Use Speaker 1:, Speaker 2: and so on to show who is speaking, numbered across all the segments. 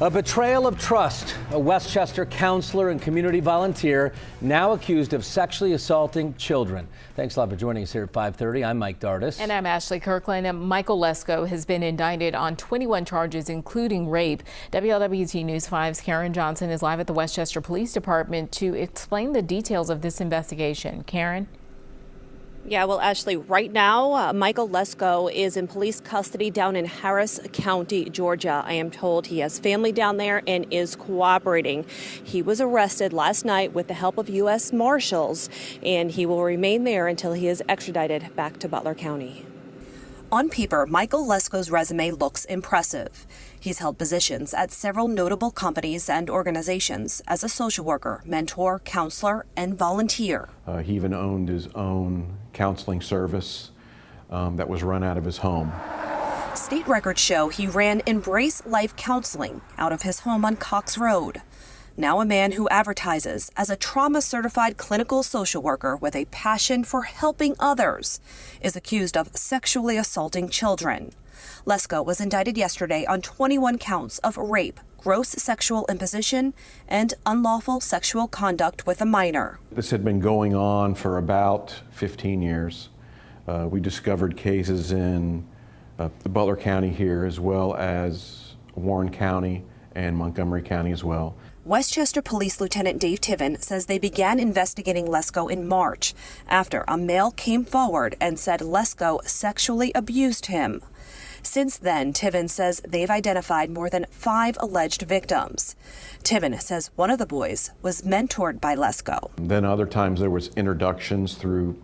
Speaker 1: A betrayal of trust. A Westchester counselor and community volunteer now accused of sexually assaulting children. Thanks a lot for joining us here at 5:30. I'm Mike Dardis.
Speaker 2: And I'm Ashley Kirkland. And Michael Lesko has been indicted on 21 charges, including rape. WLWT News 5's Karen Johnson is live at the Westchester Police Department to explain the details of this investigation. Karen?
Speaker 3: Yeah, well, Ashley, right now, Michael Lesko is in police custody down in Harris County, Georgia. I am told he has family down there and is cooperating. He was arrested last night with the help of U.S. Marshals, and he will remain there until he is extradited back to Butler County.
Speaker 4: On paper, Michael Lesko's resume looks impressive. He's held positions at several notable companies and organizations as a social worker, mentor, counselor, and volunteer.
Speaker 5: He even owned his own counseling service that was run out of his home.
Speaker 4: State records show he ran Embrace Life Counseling out of his home on Cox Road. Now a man who advertises as a trauma-certified clinical social worker with a passion for helping others is accused of sexually assaulting children. Lesko was indicted yesterday on 21 counts of rape, gross sexual imposition, and unlawful sexual conduct with a minor.
Speaker 5: This had been going on for about 15 years. We discovered cases in the Butler County here, as well as Warren County and Montgomery County as well.
Speaker 4: Westchester Police Lieutenant Dave Tiven says they began investigating Lesko in March after a male came forward and said Lesko sexually abused him. Since then, Tiven says they've identified more than 5 alleged victims. Tiven says one of the boys was mentored by Lesko.
Speaker 5: Then other times there was introductions through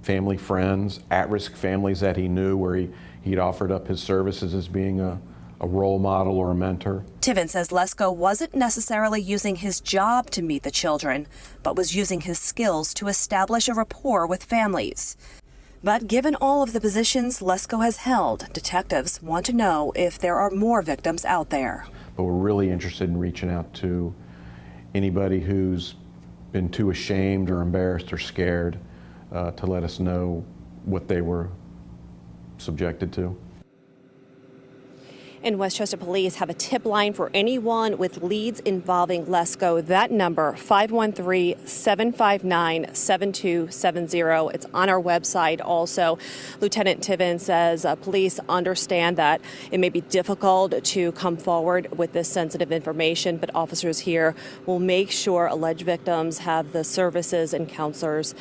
Speaker 5: family friends, at-risk families that he knew, where he'd offered up his services as being a role model or a mentor.
Speaker 4: Tiven says Lesko wasn't necessarily using his job to meet the children, but was using his skills to establish a rapport with families. But given all of the positions Lesko has held, detectives want to know if there are more victims out there.
Speaker 5: But we're really interested in reaching out to anybody who's been too ashamed or embarrassed or scared to let us know what they were subjected to.
Speaker 3: And Westchester Police have a tip line for anyone with leads involving Lesko. That number, 513-759-7270. It's on our website also. Lieutenant Tiven says police understand that it may be difficult to come forward with this sensitive information, but officers here will make sure alleged victims have the services and counselors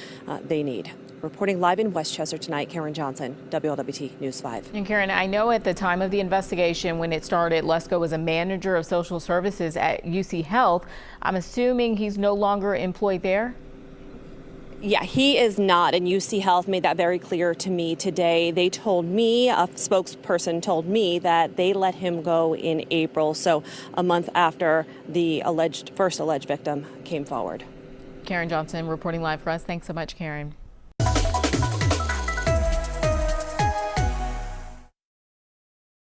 Speaker 3: they need. Reporting live in Westchester tonight, Karen Johnson, WLWT News 5.
Speaker 2: And Karen, I know at the time of the investigation when it started, Lesko was a manager of social services at UC Health. I'm assuming he's no longer employed there?
Speaker 3: Yeah, he is not, and UC Health made that very clear to me today. They told me, a spokesperson told me, that they let him go in April, so a month after the first alleged victim came forward.
Speaker 2: Karen Johnson reporting live for us. Thanks so much, Karen.